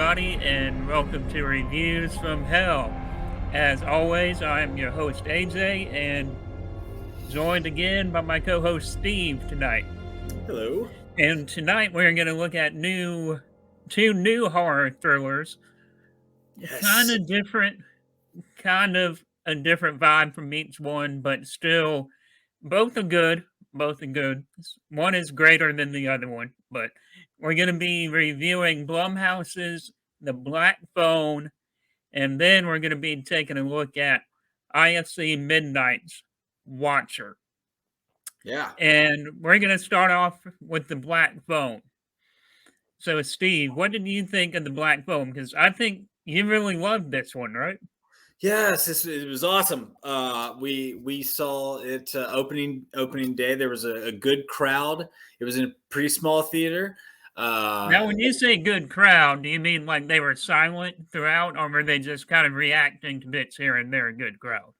everybody, and welcome to Reviews from Hell. As always, I am your host, AJ, and joined again by my co-host, Steve, tonight. Hello. And tonight we're going to look at two new horror thrillers. Yes. Kind of different, kind of a different vibe from each one, but still both are good. Both are good. One is greater than the other one, but we're going to be reviewing Blumhouse's The Black Phone, and then we're going to be taking a look at IFC Midnights Watcher. Yeah. And we're going to start off with The Black Phone. So, Steve, what did you think of The Black Phone? Because I think you really loved this one, right? Yes, it was awesome. We saw it opening day. There was a good crowd. It was in a pretty small theater. Now, when you say good crowd, do you mean like they were silent throughout, or were they just kind of reacting to bits here and there? A good crowd.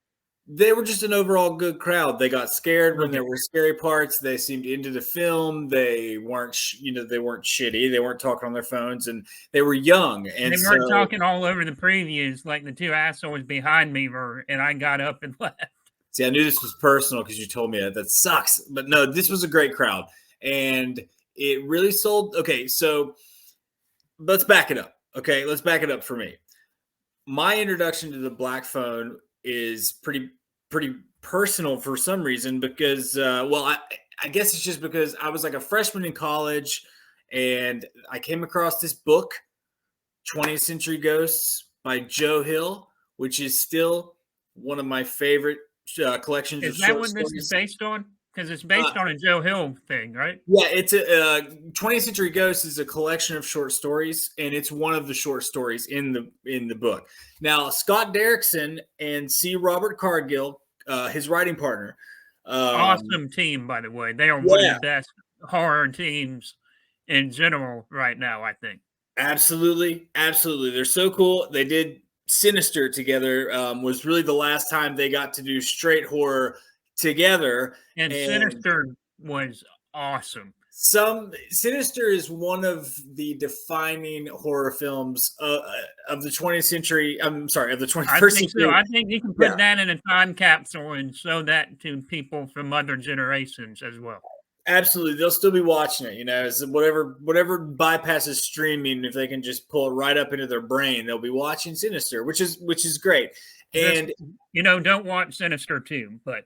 They were just an overall good crowd. They got scared when there were scary parts. They seemed into the film. They weren't, they weren't shitty. They weren't talking on their phones, and they were young. And they weren't talking all over the previews like the two assholes behind me were, and I got up and left. See, I knew this was personal because you told me that. That sucks. But no, this was a great crowd, and it really sold. Okay, so let's back it up. Okay, let's back it up for me. My introduction to The Black Phone is pretty personal for some reason because, I guess it's just because I was like a freshman in college and I came across this book, 20th Century Ghosts by Joe Hill, which is still one of my favorite collections of short stories. Is that what this is based on? Because it's based on a Joe Hill thing, right? Yeah, it's a 20th Century Ghosts is a collection of short stories, and it's one of the short stories in the book. Now, Scott Derrickson and C. Robert Cargill, his writing partner. Awesome team, by the way. They are one of the best horror teams in general right now, I think. Absolutely. They're so cool. They did Sinister together. Was really the last time they got to do straight horror together. And Sinister was awesome. Sinister is one of the defining horror films of the 20th century. I'm sorry, of the 21st century. So. I think you can put that in a time capsule and show that to people from other generations as well. Absolutely, they'll still be watching it. So whatever bypasses streaming, if they can just pull it right up into their brain, they'll be watching Sinister, which is great. And don't watch Sinister 2, but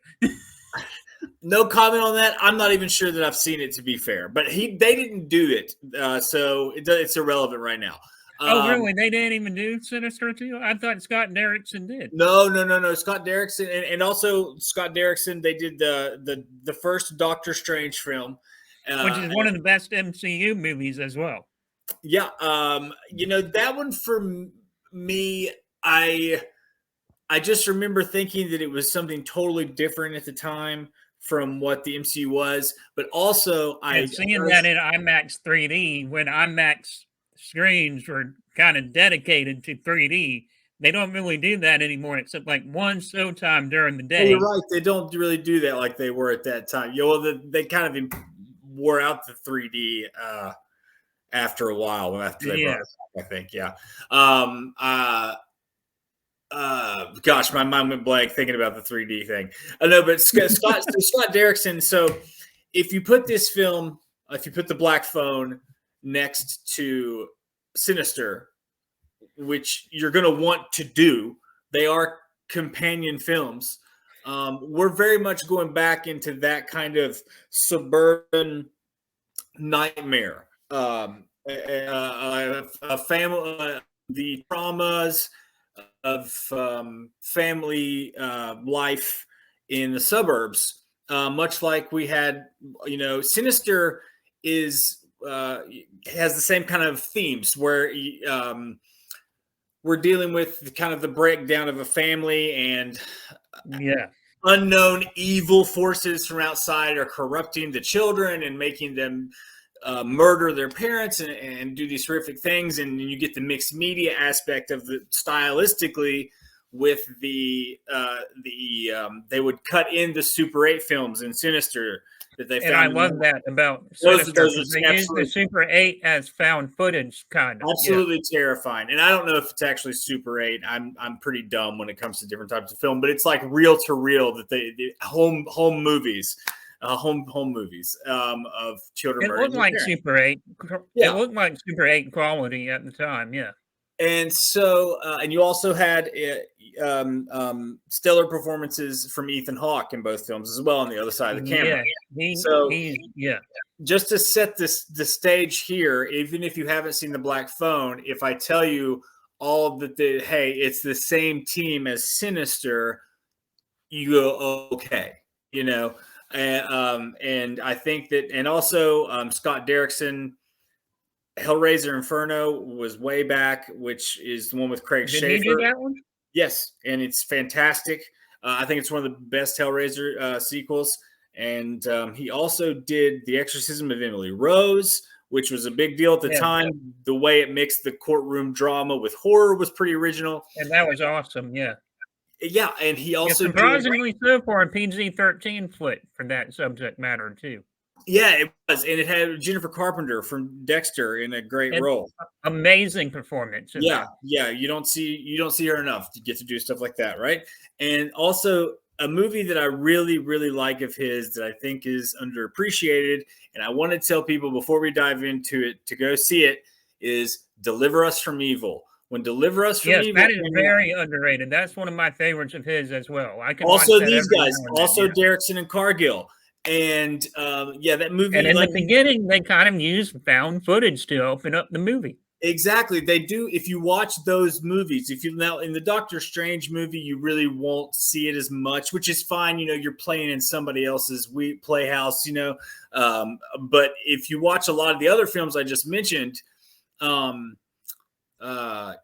no comment on that. I'm not even sure that I've seen it, to be fair. But they didn't do it, so it's irrelevant right now. Oh, really? They didn't even do Sinister 2? I thought Scott Derrickson did. No. Scott Derrickson and also Scott Derrickson. They did the first Doctor Strange film, which is one of the best MCU movies as well. Yeah, that one for me, I just remember thinking that it was something totally different at the time from what the MCU was, but also seeing that in IMAX 3D when IMAX screens were kind of dedicated to 3D. They don't really do that anymore, except like one showtime during the day. You're right. They don't really do that like they were at that time. They kind of wore out the 3D after a while. After they brought it back, I think. Yeah. Gosh, my mind went blank thinking about the 3D thing. I know, but Scott Derrickson. So if you put this film, if you put The Black Phone next to Sinister, which you're going to want to do, they are companion films. We're very much going back into that kind of suburban nightmare. A family, the traumas of family life in the suburbs, much like we had, Sinister has the same kind of themes where we're dealing with kind of the breakdown of a family and unknown evil forces from outside are corrupting the children and making them murder their parents and do these horrific things. And you get the mixed media aspect of the stylistically with they would cut in the Super 8 films in Sinister that they And I found. love that about Those Sinister, are because they use the Super 8 as found footage, kind of. absolutely terrifying. And I don't know if it's actually Super 8. I'm pretty dumb when it comes to different types of film, but it's like reel to reel that they home movies. Home movies of children It looked murdering their like parents. Super 8. It Yeah. looked like Super 8 quality at the time, yeah. And so, and you also had stellar performances from Ethan Hawke in both films as well on the other side of the camera. Yeah, So, yeah. just to set the stage here, even if you haven't seen The Black Phone, if I tell you all that hey, it's the same team as Sinister, you go, okay, you know. And I think that, and also Scott Derrickson, Hellraiser Inferno was way back, which is the one with Craig Did he do Schaefer. that one? Yes, and it's fantastic. I think it's one of the best Hellraiser sequels. And he also did The Exorcism of Emily Rose, which was a big deal at the time. The way it mixed the courtroom drama with horror was pretty original. And that was awesome, yeah. Yeah, and he also surprisingly so for a PG-13 flick for that subject matter too. Yeah, it was, and it had Jennifer Carpenter from Dexter in a great role. Amazing performance. Yeah, you don't see her enough to get to do stuff like that, right? And also a movie that I really, really like of his that I think is underappreciated, and I want to tell people before we dive into it to go see it, is Deliver Us from Evil. When Deliver Us from Evil, that is very underrated. That's one of my favorites of his as well. I can also watch that these guys, also then, Derrickson and Cargill. And that movie. And in the beginning, they kind of used found footage to open up the movie. Exactly, they do. If you watch those movies, if you now in the Doctor Strange movie, you really won't see it as much, which is fine. You know, you're playing in somebody else's playhouse. You know, but if you watch a lot of the other films I just mentioned,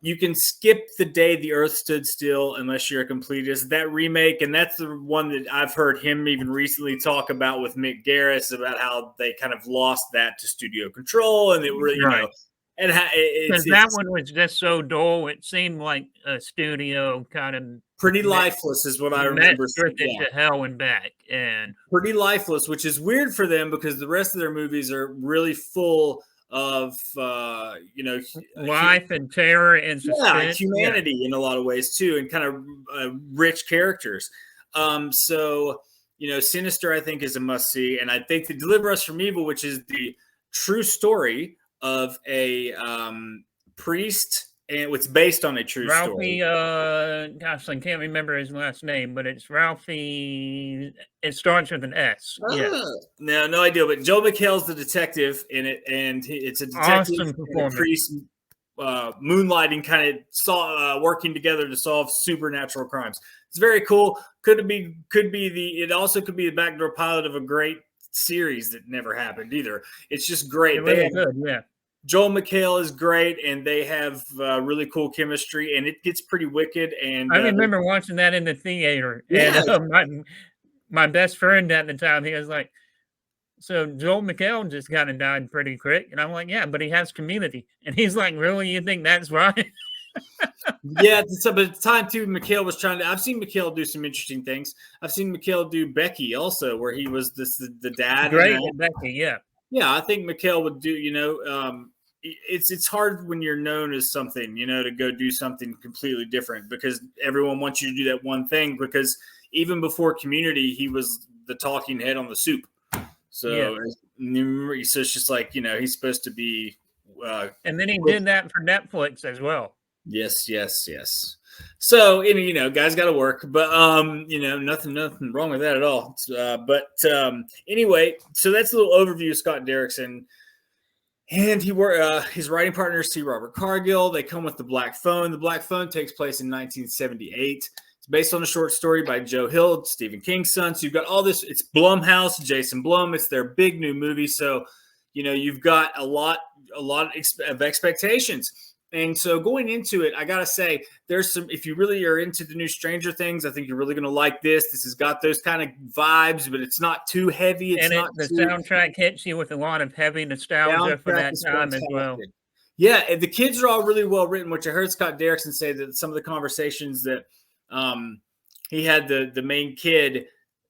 you can skip The Day the Earth Stood Still unless you're a completist. That remake, and that's the one that I've heard him even recently talk about with Mick Garris about how they kind of lost that to studio control, and it really, you know, and because that one was just so dull. It seemed like a studio kind of pretty lifeless, is what I remember. To hell and back, and pretty lifeless, which is weird for them because the rest of their movies are really full of life and terror and suspense, humanity in a lot of ways too, and kind of rich characters. So Sinister I think is a must see, and I think to Deliver Us from Evil, which is the true story of a priest, and it's based on a true Ralphie, story. Gosh, I can't remember his last name, but it's Ralphie. It starts with an S. No idea. But Joel McHale's the detective in it, and it's a detective and a priest moonlighting, kind of working together to solve supernatural crimes. It's very cool. It also could be the backdoor pilot of a great series that never happened either. It's just great. Really good, yeah. Joel McHale is great, and they have really cool chemistry, and it gets pretty wicked. And I remember watching that in the theater, and my best friend at the time, he was like, "So Joel McHale just kind of died pretty quick," and I'm like, "Yeah, but he has Community," and he's like, "Really? You think that's right?" Yeah, but at the time too, McHale was trying to. I've seen McHale do some interesting things. I've seen McHale do Becky also, where he was the dad. Great, Becky, yeah. Yeah, I think McHale would do. It's hard when you're known as something, to go do something completely different because everyone wants you to do that one thing. Because even before Community, he was the talking head on The Soup. So, so it's just like he's supposed to be. And then he did that for Netflix as well. Yes. So, guys got to work, but, nothing wrong with that at all. But anyway, so that's a little overview of Scott Derrickson. And his writing partner is C. Robert Cargill. They come with The Black Phone. The Black Phone takes place in 1978. It's based on a short story by Joe Hill, Stephen King's son. So you've got all this. It's Blumhouse, Jason Blum. It's their big new movie. So, you've got a lot of expectations. And so going into it, I got to say, there's some, if you really are into the new Stranger Things, I think you're really going to like this. This has got those kind of vibes, but it's not too heavy. The soundtrack hits you with a lot of heavy nostalgia for that time as well. Yeah, the kids are all really well written, which I heard Scott Derrickson say that some of the conversations that he had the main kid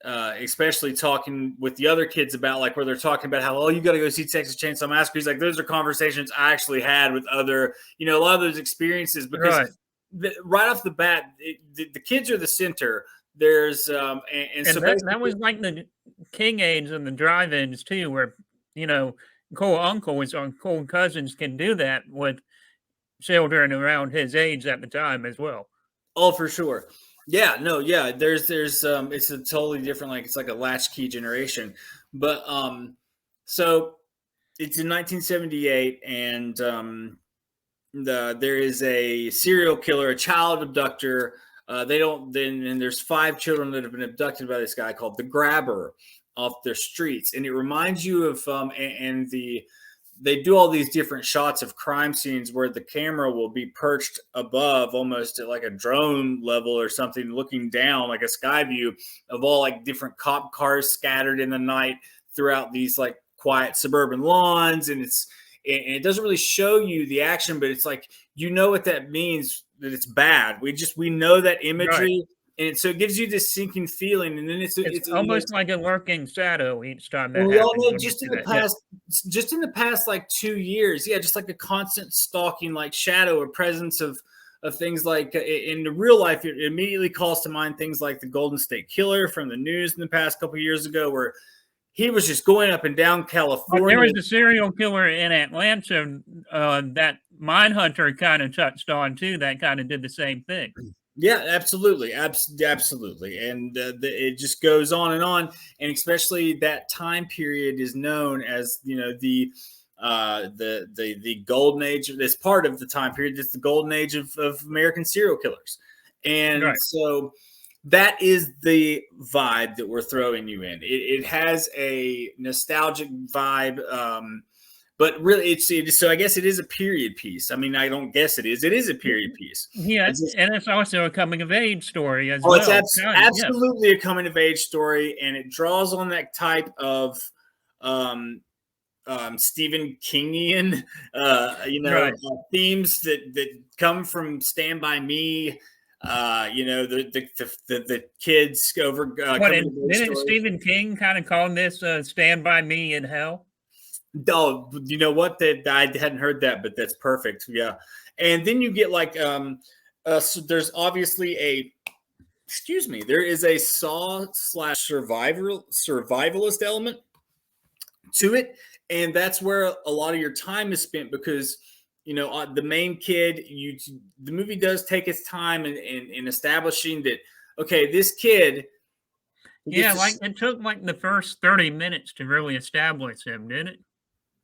especially talking with the other kids about like where they're talking about how, oh, you got to go see Texas Chainsaw Massacre. He's like, those are conversations I actually had with other, a lot of those experiences, because right off the bat, the kids are the center. There's and so that was like the king aids and the drive-ins too, where cool uncles or cool cousins can do that with children around his age at the time as well. Oh, for sure. Yeah, no, yeah. There's it's a totally different, like it's like a latchkey generation. But so it's in 1978, and there is a serial killer, a child abductor. And there's 5 children that have been abducted by this guy called the Grabber off their streets, and it reminds you of they do all these different shots of crime scenes where the camera will be perched above, almost at like a drone level or something, looking down like a sky view of all like different cop cars scattered in the night throughout these like quiet suburban lawns. And it doesn't really show you the action, but it's like, what that means, that it's bad. We know that imagery. Right. And so it gives you this sinking feeling, and then it's almost like a lurking shadow each time that we happens. all know just in the past like 2 years, just like a constant stalking, like shadow or presence of things like in the real life. It immediately calls to mind things like the Golden State Killer from the news in the past couple of years ago, where he was just going up and down California. There was a serial killer in Atlanta that Mindhunter kind of touched on too. That kind of did the same thing. Yeah, absolutely, absolutely, and it just goes on, and especially that time period is known as the golden age. This part of the time period, it's the golden age of American serial killers, and so that is the vibe that we're throwing you in. It has a nostalgic vibe. But really, so I guess it is a period piece. I mean, I don't guess it is. It is a period piece. Yeah, and it's also a coming of age story as well. It's absolutely a coming of age story, and it draws on that type of Stephen Kingian, themes that come from Stand By Me. The kids over. Didn't Stephen King kind of call this "Stand By Me in Hell"? Oh, you know what? That I hadn't heard that, but that's perfect. Yeah, and then you get like so there's obviously there is a Saw/survivalist element to it, and that's where a lot of your time is spent, because the main kid. The movie does take its time in establishing that. Okay, this kid. Yeah, it took like the first 30 minutes to really establish him, didn't it?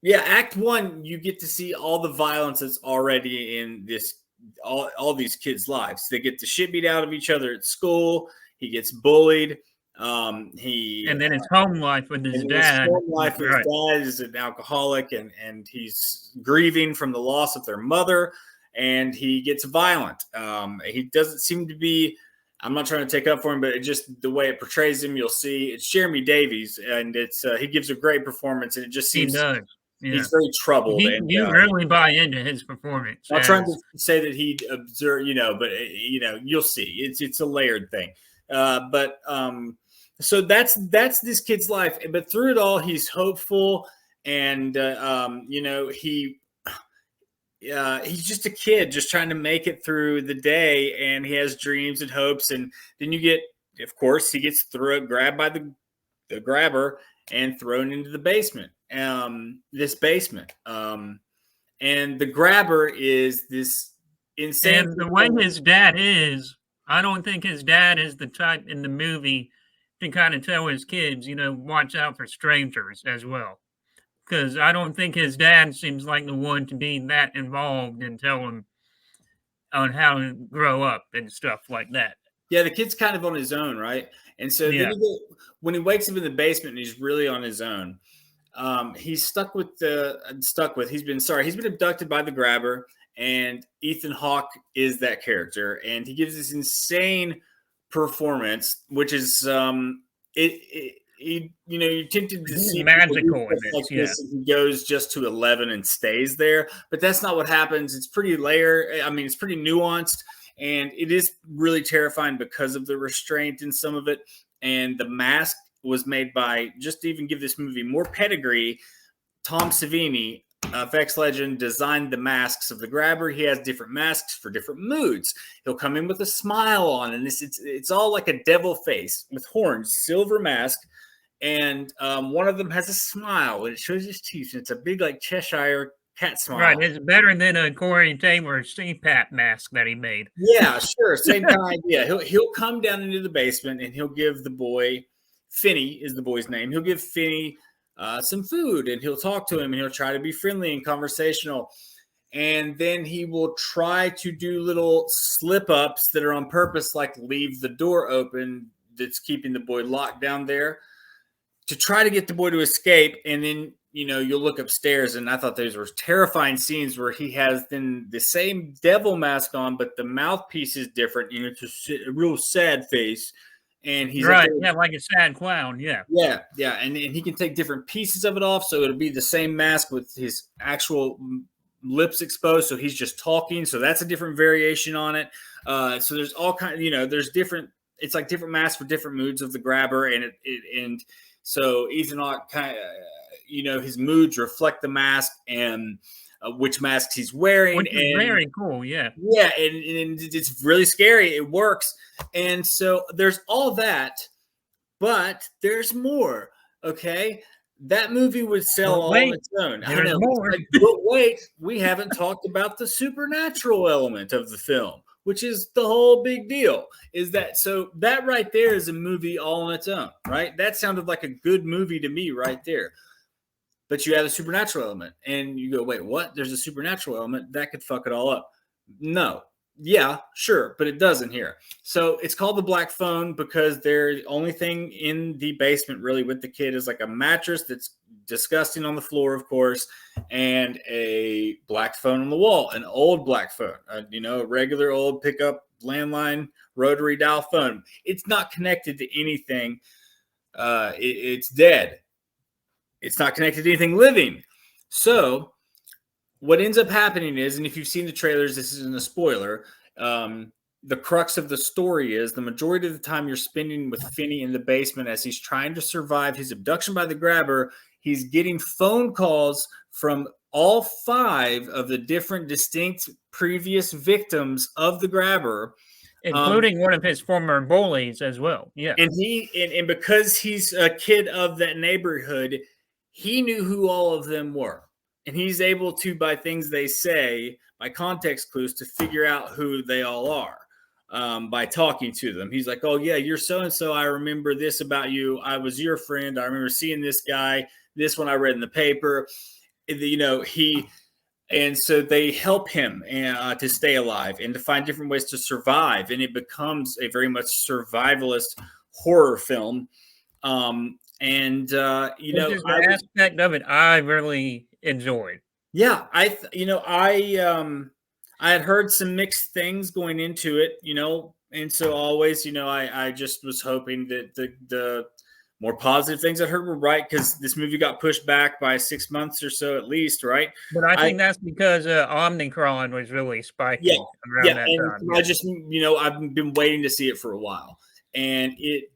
Yeah, Act 1, you get to see all the violence that's already in all these kids' lives. They get the shit beat out of each other at school. He gets bullied. And then his home life with his dad. His home life with his dad is an alcoholic, and he's grieving from the loss of their mother, and he gets violent. He doesn't seem to be. I'm not trying to take up for him, but just the way it portrays him, you'll see it's Jeremy Davies, and it's he gives a great performance, and it just seems. He does. Yeah. He's very troubled. You really buy into his performance. I'm trying to say that he observed, but you'll see. It's a layered thing. So that's this kid's life. But through it all, he's hopeful, and he's just a kid, just trying to make it through the day, and he has dreams and hopes. And then you get, of course, he gets grabbed by the grabber and thrown into the basement. This basement, and the grabber is this insane. And the way his dad is, I don't think his dad is the type in the movie to kind of tell his kids, watch out for strangers as well. Because I don't think his dad seems like the one to be that involved and tell him on how to grow up and stuff like that. Yeah, the kid's kind of on his own, right? And so then when he wakes up in the basement and he's really on his own. He's he's been abducted by the grabber, and Ethan Hawke is that character, and he gives this insane performance, which is you're tempted to see magical in like this, and he goes just to 11 and stays there, but that's not what happens. It's pretty it's pretty nuanced, and it is really terrifying because of the restraint in some of it. and the mask was made by, just to even give this movie more pedigree, Tom Savini, FX legend, designed the masks of the grabber. He has different masks for different moods. He'll come in with a smile on, and it's all like a devil face with horns, silver mask, and one of them has a smile, and it shows his teeth, and it's a big like Cheshire cat smile. Right, it's better than a Corey Taylor CPAP mask that he made. Yeah, sure, same kind of idea. He'll come down into the basement, and he'll give the boy, Finney is the boy's name. He'll give Finney some food, and he'll talk to him, and he'll try to be friendly and conversational. And then he will try to do little slip ups that are on purpose, like leave the door open that's keeping the boy locked down there, to try to get the boy to escape. And then, you'll look upstairs, and I thought those were terrifying scenes where he has then the same devil mask on, but the mouthpiece is different. It's a real sad face. And he's right, like a sad clown, yeah. And he can take different pieces of it off, so it'll be the same mask with his actual lips exposed, so he's just talking. So that's a different variation on it. So there's all kind of, there's different. It's like different masks for different moods of the grabber, and so Ethan Hawke kind of, his moods reflect the mask and which masks he's wearing. Which is very cool, yeah. Yeah, and it's really scary. It works. And so there's all that, but there's more, okay? That movie would sell all on its own. I know. More. But wait, we haven't talked about the supernatural element of the film, which is the whole big deal. Is that so? That right there is a movie all on its own, right? That sounded like a good movie to me right there. But you have a supernatural element, and you go, wait, what? There's a supernatural element that could fuck it all up. No. Yeah, sure, but it doesn't here. So it's called the Black Phone because the only thing in the basement really with the kid is like a mattress that's disgusting on the floor, of course, and a black phone on the wall, an old black phone, a regular old pickup landline rotary dial phone. It's not connected to anything. It's dead. It's not connected to anything living. So what ends up happening is, and if you've seen the trailers, this isn't a spoiler, the crux of the story is the majority of the time you're spending with Finney in the basement as he's trying to survive his abduction by the grabber. He's getting phone calls from all 5 of the different distinct previous victims of the grabber. Including one of his former bullies as well. Yeah. And because he's a kid of that neighborhood, he knew who all of them were. And he's able to, by things they say, by context clues, to figure out who they all are by talking to them. He's like, oh, yeah, you're so-and-so. I remember this about you. I was your friend. I remember seeing this guy. This one I read in the paper. And so they help him to stay alive and to find different ways to survive. And it becomes a very much survivalist horror film. The aspect of it I really enjoyed. Yeah, I had heard some mixed things going into it, and so always, I just was hoping that the more positive things I heard were right, because this movie got pushed back by 6 months or so at least, right? But I think that's because Omicron was really spiking around that time. I just, I've been waiting to see it for a while, and it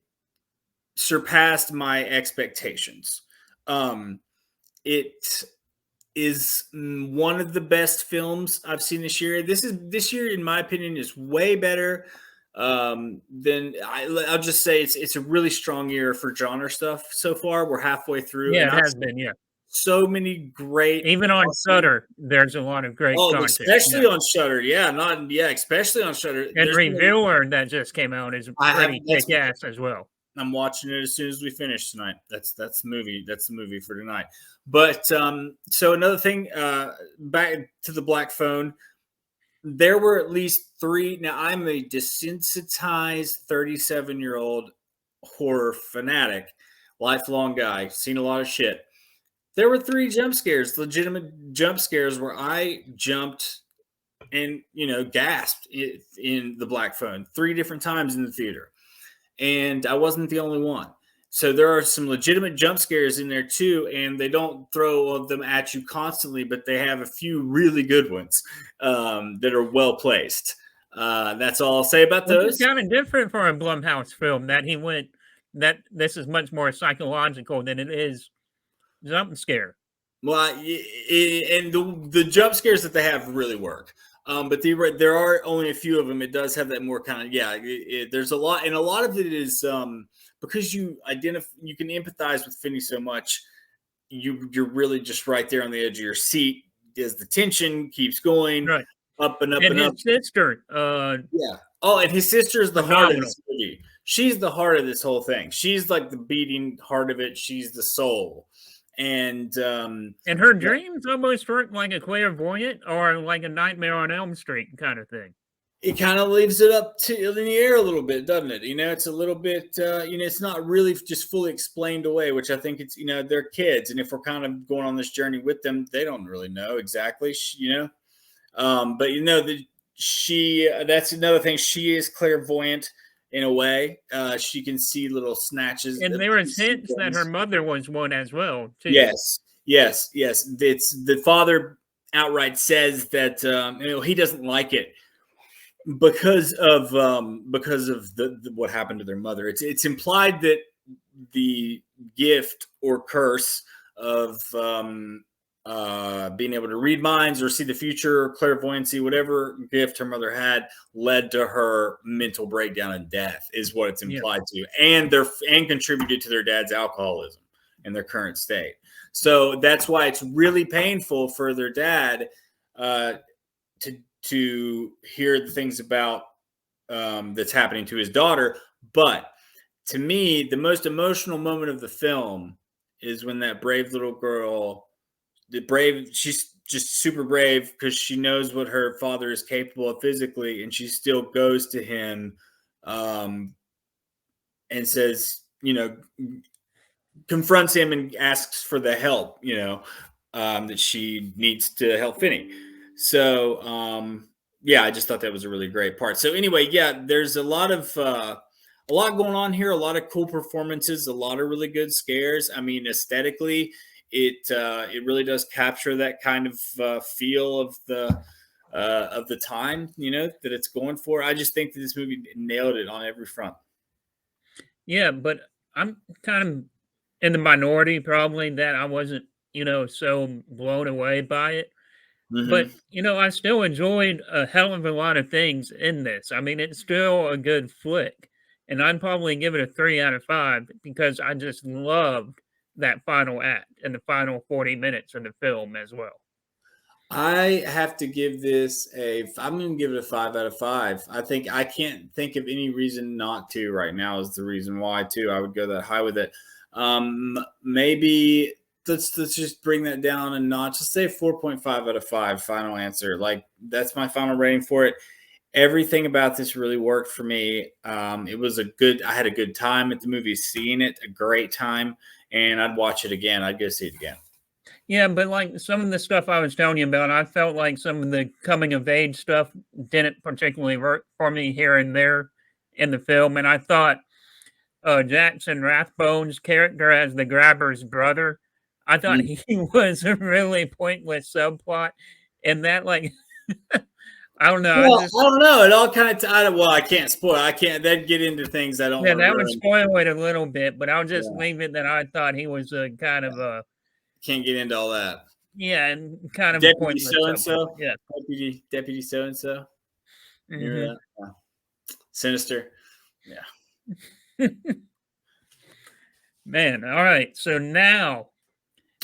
surpassed my expectations. It is one of the best films I've seen this year. This year, in my opinion, is way better than I'll just say it's a really strong year for genre stuff so far. We're halfway through. Yeah, it has been. Yeah, so many great. Even on Shudder, there's a lot of great content. Especially on Shudder. Especially on Shudder. And Revealer that just came out is pretty kick-ass as well. I'm watching it as soon as we finish tonight. That's the movie. That's the movie for tonight. But so another thing, back to the Black Phone. There were at least 3. Now, I'm a desensitized 37-year-old horror fanatic, lifelong guy, seen a lot of shit. There were 3 jump scares, legitimate jump scares, where I jumped and gasped in the Black Phone 3 different times in the theater. And I wasn't the only one. So there are some legitimate jump scares in there too, and they don't throw them at you constantly, but they have a few really good ones that are well placed. That's all I'll say about those. It's kind of different for a Blumhouse film that he went that this is much more psychological than it is jump scare. Well, and the jump scares that they have really work. But there are only a few of them. It does have that more kind of there's a lot, and a lot of it is because you can empathize with Finney so much. You're really just right there on the edge of your seat as the tension keeps going Right. up and up And and his up. sister, Yeah. Oh, and his sister is the heart of phenomenal. this movie. She's the heart of this whole thing. She's like the beating heart of it. She's the soul. And And her dreams almost work like a clairvoyant or like a Nightmare on Elm Street kind of thing. it kind of leaves it up to in the air a little bit, doesn't it? You know, it's a little bit, it's not really just fully explained away, which I think it's, they're kids. And if we're kind of going on this journey with them, they don't really know exactly, but that's another thing. She is clairvoyant in a way. She can see little snatches. And there was hints that her mother was one as well, too. Yes. It's the father outright says that, he doesn't like it because of the what happened to their mother. It's implied that the gift or curse of being able to read minds or see the future, clairvoyancy, whatever gift her mother had, led to her mental breakdown and death, is what it's implied to, and contributed to their dad's alcoholism and their current state. So that's why it's really painful for their dad to hear the things about that's happening to his daughter. But to me, the most emotional moment of the film is when that brave little girl, she's just super brave because she knows what her father is capable of physically, and she still goes to him and says, confronts him and asks for the help, that she needs to help Finney. So, I just thought that was a really great part. So anyway, there's a lot going on here, a lot of cool performances, a lot of really good scares. I mean, aesthetically, it really does capture that kind of feel of the time, that it's going for. I just think that this movie nailed it on every front. Yeah, but I'm kind of in the minority probably that I wasn't, so blown away by it. Mm-hmm. But, I still enjoyed a hell of a lot of things in this. I mean, it's still a good flick. And I'd probably give it a 3 out of 5 because I just loved that final act and the final 40 minutes of the film as well. I have to give this I'm going to give it a 5 out of 5. I can't think of any reason not to right now is the reason why too. I would go that high with it. Maybe let's just bring that down a notch. Let's say 4.5 out of 5 final answer. Like that's my final rating for it. Everything about this really worked for me. I had a good time at the movie, seeing it, a great time, and I'd watch it again. I'd go see it again. Yeah, but like some of the stuff I was telling you about, I felt like some of the coming of age stuff didn't particularly work for me here and there in the film. And I thought Jackson Rathbone's character as the grabber's brother, I thought he was a really pointless subplot. And that, like, I don't know. Well, I don't know. It all kind of I can't spoil. I can't. That'd get into things I don't. Yeah, want to that would ruin. spoil it a little bit, but I'll just leave it that I thought he was a kind of a. Can't get into all that. Yeah, and kind of Deputy a pointless so and so. Yeah, Deputy so and so. Remember that? Yeah. Sinister. Yeah. Man, all right. So now,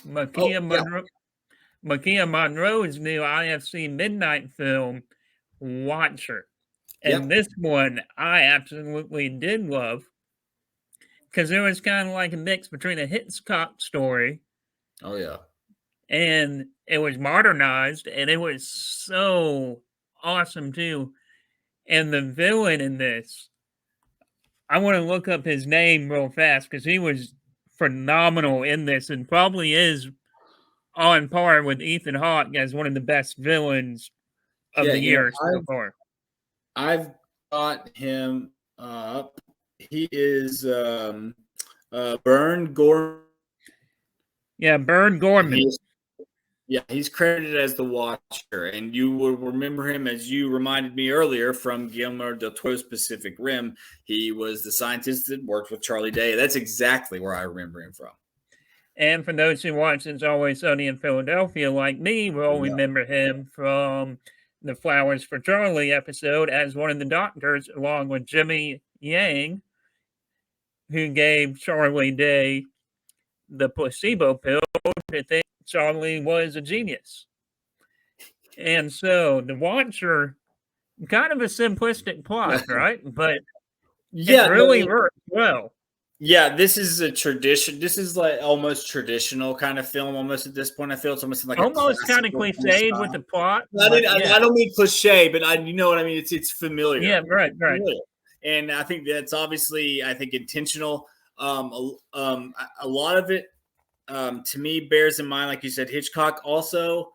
Makia Monroe's new IFC Midnight film, Watcher. And this one I absolutely did love because it was kind of like a mix between a Hitchcock story. Oh, yeah. And it was modernized and it was so awesome too. And the villain in this, I want to look up his name real fast because he was phenomenal in this and probably is on par with Ethan Hawke as one of the best villains of the year so far. I've got him up. He is Bern Gorman. Yeah, Bern Gorman. Yeah, he's credited as the Watcher, and you will remember him, as you reminded me earlier, from Guillermo del Toro's Pacific Rim. He was the scientist that worked with Charlie Day. That's exactly where I remember him from. And for those who watch It's Always Sunny in Philadelphia, like me, will Yeah. remember him from the Flowers for Charlie episode as one of the doctors, along with Jimmy Yang, who gave Charlie Day the placebo pill to think Charlie was a genius. And so the Watcher, kind of a simplistic plot, right? But it Yeah, no, really works well. yeah, this is a tradition. This is like almost traditional kind of film. Almost at this point, I feel it's almost like a Almost kind of classical kind of cliched with the style. plot, I, but mean, yeah. I don't mean cliche, but you know what I mean. It's familiar. Yeah, right, It's right. familiar. And I think that's obviously, I think, intentional. A lot of it, to me, bears in mind, like you said, Hitchcock also,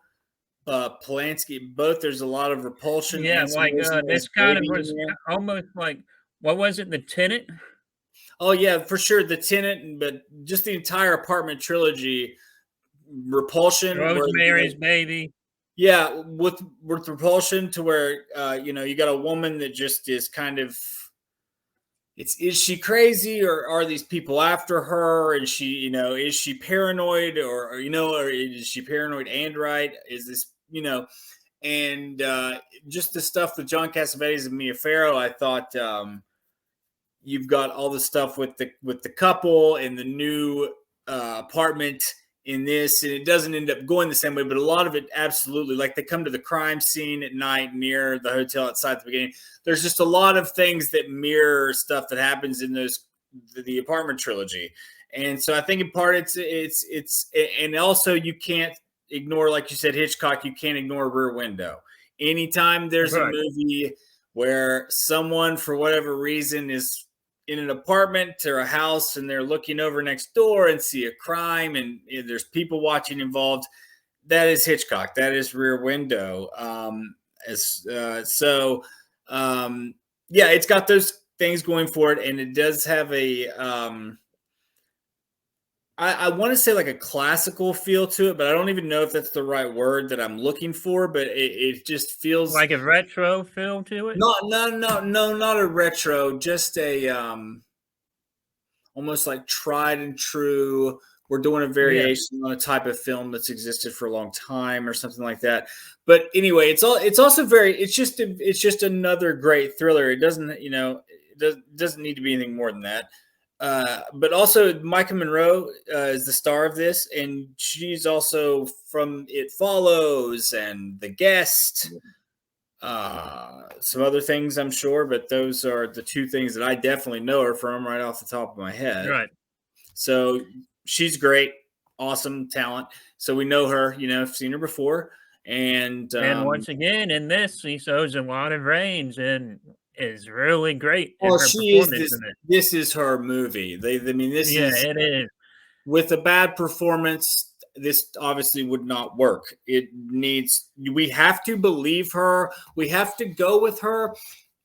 Polanski, both. There's a lot of repulsion Yeah, and some like, Rosemary's this kind of Baby was in there. almost like, what was it, The Tenant? Oh yeah, for sure. The Tenant, but just the entire apartment trilogy, repulsion, where Rosemary's Baby. yeah, with repulsion, to where you got a woman that just is kind of, is she crazy, or are these people after her, and she, is she paranoid, or is she paranoid and right, is this, and just the stuff with John Cassavetes and Mia Farrow. I thought, you've got all the stuff with the couple and the new apartment in this, and it doesn't end up going the same way, but a lot of it absolutely, like they come to the crime scene at night near the hotel outside the beginning. There's just a lot of things that mirror stuff that happens in the apartment trilogy. And so I think in part it's and also you can't ignore, like you said, Hitchcock, you can't ignore Rear Window. Anytime there's a Right. movie where someone, for whatever reason, is in an apartment or a house and they're looking over next door and see a crime, and there's people watching involved, that is Hitchcock. That is Rear Window. Yeah, it's got those things going for it, and it does have a I want to say like a classical feel to it, but I don't even know if that's the right word that I'm looking for. But it just feels Like a retro feel to it? not a retro, just a almost like tried and true. We're doing a Yeah. variation on a type of film that's existed for a long time, or something like that. But anyway, it's also very, it's just another great thriller. It doesn't, it doesn't need to be anything more than that. But also Micah Monroe is the star of this, and she's also from It Follows and The Guest. Some other things, I'm sure, but those are the two things that I definitely know her from right off the top of my head. Right. So she's great, awesome talent. So we know her, I've seen her before. And once again, in this, she shows a lot of range and is really great in well, her she is performance in it. this is her movie. This Yeah, is, it is. with a bad performance, this obviously would not work. We have to believe her. We have to go with her.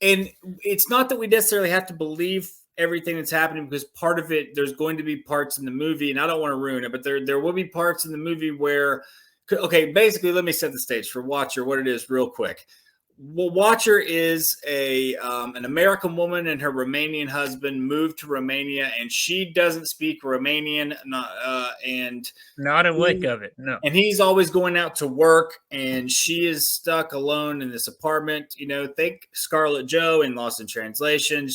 And it's not that we necessarily have to believe everything that's happening, because part of it, there's going to be parts in the movie, and I don't want to ruin it, but there will be parts in the movie where, okay, basically, let me set the stage for Watcher, what it is real quick. Well, Watcher is an American woman, and her Romanian husband moved to Romania, and she doesn't speak Romanian, and Not a lick of it. No. and he's always going out to work, and she is stuck alone in this apartment. Think Scarlett Joe in Lost in Translation.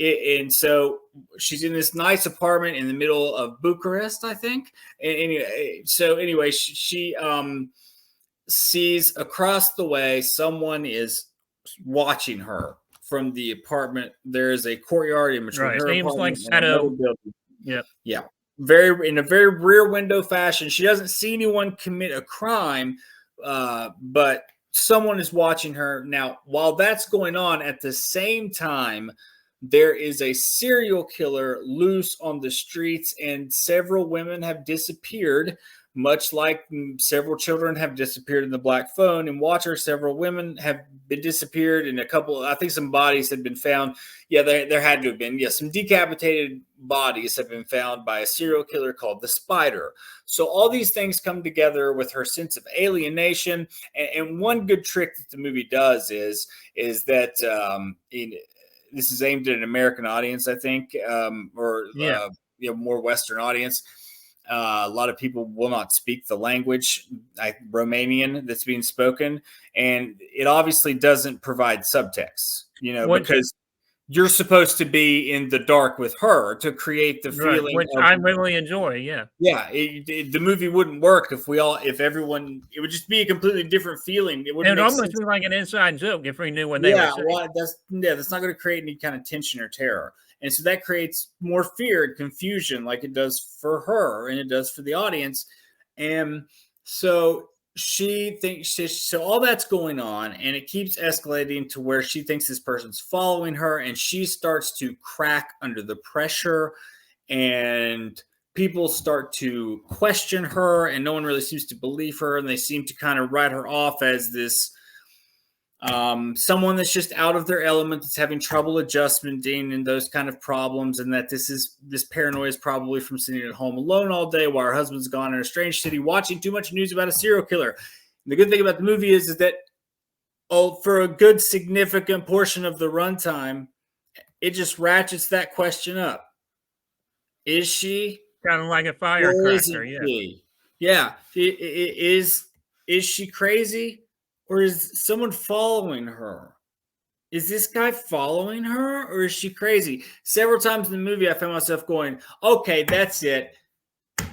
And so she's in this nice apartment in the middle of Bucharest, I think. And anyway, she sees across the way someone is watching her from the apartment. There is a courtyard in between her Seems like apartment and another shadow. building. Yep. Yeah. In a very rear window fashion. She doesn't see anyone commit a crime, but someone is watching her. Now, while that's going on, at the same time, there is a serial killer loose on the streets, and several women have disappeared. much like several children have disappeared in the Black Phone and Watcher, several women have been disappeared, and I think some bodies had been found. Yeah, there had to have been. Yeah, some decapitated bodies have been found by a serial killer called the Spider. So all these things come together with her sense of alienation. And one good trick that the movie does is that this is aimed at an American audience, I think, or more Western audience. A lot of people will not speak the language, like Romanian, that's being spoken, and it obviously doesn't provide subtext. Because you're supposed to be in the dark with her to create the feeling, which I really enjoy. Yeah, the movie wouldn't work if everyone. It would just be a completely different feeling. It would almost be like an inside joke if we knew what they were saying. Well, that's not going to create any kind of tension or terror. And so that creates more fear and confusion, like it does for her and it does for the audience. And so so all that's going on, and it keeps escalating to where she thinks this person's following her, and she starts to crack under the pressure, and people start to question her, and no one really seems to believe her, and they seem to kind of write her off as this someone that's just out of their element, that's having trouble adjusting and those kind of problems, and that this paranoia is probably from sitting at home alone all day while her husband's gone in a strange city watching too much news about a serial killer. And the good thing about the movie is that for a good significant portion of the runtime, it just ratchets that question up. Is she kind of like a firecracker? Yeah. Is she crazy? Or is someone following her? Is this guy following her, or is she crazy? Several times in the movie, I found myself going, okay, that's it.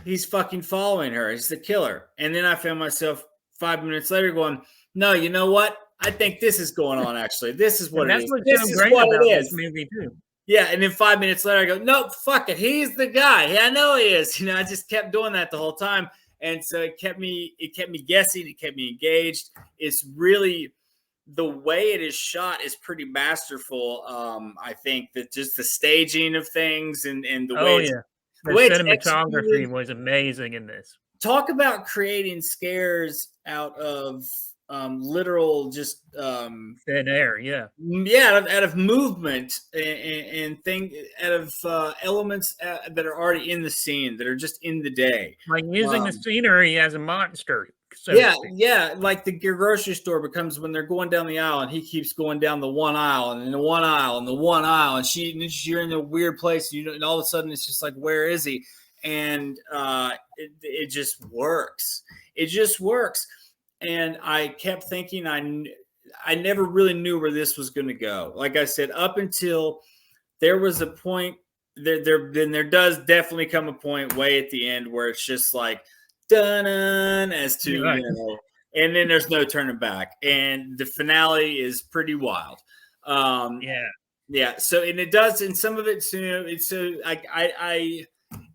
He's fucking following her. He's the killer. And then I found myself 5 minutes later going, no, you know what? I think this is going on, actually. This is what it is. That's what's so great about this movie, too. Yeah, and then 5 minutes later, I go, nope, fuck it. He's the guy. Yeah, I know he is. I just kept doing that the whole time. And so it kept me guessing. It kept me engaged. It's really, the way it is shot is pretty masterful. I think that just the staging of things and the way the cinematography was amazing in this. Talk about creating scares out of literal just thin air, out of movement and out of elements that are already in the scene, that are just in the day, like using the scenery as a monster. Like the grocery store becomes when they're going down the aisle, and he keeps going down the one aisle and the one aisle and the one aisle, and you're in a weird place, and all of a sudden it's just like, where is he? And it just works. It just works. And I kept thinking, I never really knew where this was going to go. Like I said, up until there was a point, there does definitely come a point way at the end where it's just like, dun as to, and then there's no turning back. And the finale is pretty wild. So, and it does, and some of it too. It's so like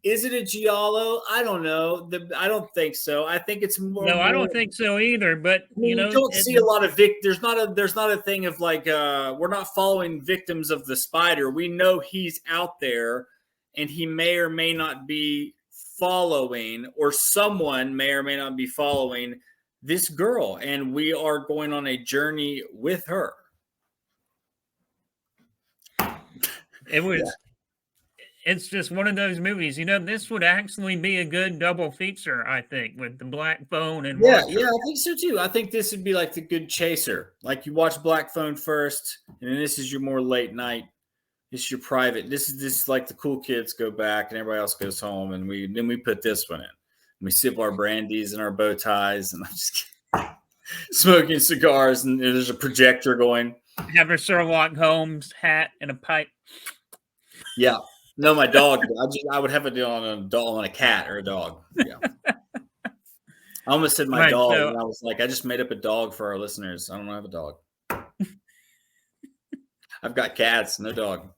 is it a giallo? I don't know. I don't think so. I think it's more. No, I don't think so either. But you don't see a lot of there's not a thing of like we're not following victims of the Spider. We know he's out there, and he may or may not be following, or someone may or may not be following this girl, and we are going on a journey with her. It was. Yeah. It's just one of those movies, this would actually be a good double feature, I think, with the Black Phone and Watcher. Yeah, I think so too. I think this would be like the good chaser. Like you watch Black Phone first, and then this is your more late night. This is your private. This is like the cool kids go back and everybody else goes home, and then we put this one in. And we sip our brandies and our bow ties, and I'm just smoking cigars, and there's a projector going. Have a Sherlock Holmes hat and a pipe. Yeah. No, my dog. I would have it on a cat or a dog. Yeah. I almost said my dog, and I was like, I just made up a dog for our listeners. I don't have a dog. I've got cats, no dog.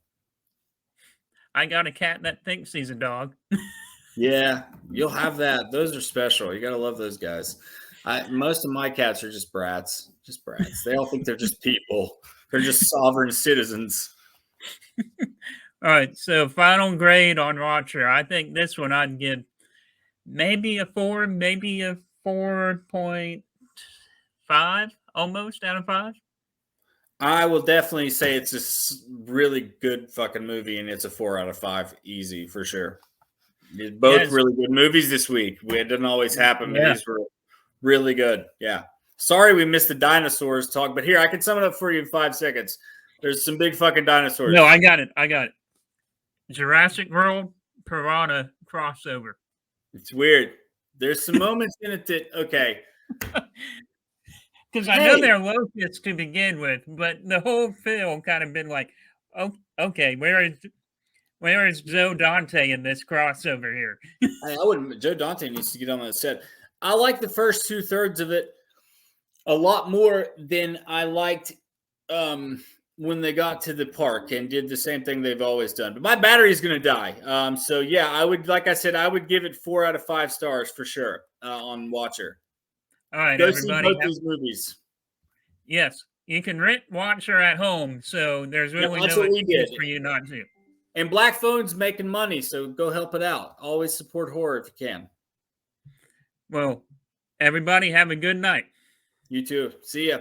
I got a cat that thinks he's a dog. Yeah, you'll have that. Those are special. You got to love those guys. Most of my cats are just brats. Just brats. They all think they're just people. They're just sovereign citizens. All right, so final grade on Watcher. I think this one I'd give maybe a 4, maybe a 4.5, almost out of 5. I will definitely say it's a really good fucking movie, and it's a 4 out of 5, easy for sure. Both Yes. really good movies this week. It doesn't always happen, but Yeah. these were really good. Yeah. Sorry we missed the dinosaurs talk, but here, I can sum it up for you in 5 seconds. There's some big fucking dinosaurs. No, I got it. Jurassic World Piranha crossover. It's weird. There's some moments in it that, okay. Because I know they're locusts to begin with, but the whole film kind of been like, oh, okay, where is Joe Dante in this crossover here? I wouldn't. Joe Dante needs to get on that set. I like the first 2/3 of it a lot more than I liked when they got to the park and did the same thing they've always done. But my battery is going to die. So yeah, I would, like I said, I would give it 4 out of 5 stars for sure on Watcher. All right, Go everybody. see both these movies. Yes, you can rent Watcher at home, so there's really no excuse for you not to. And Black Phone's making money, so go help it out. Always support horror if you can. Well, everybody have a good night. You too. See ya.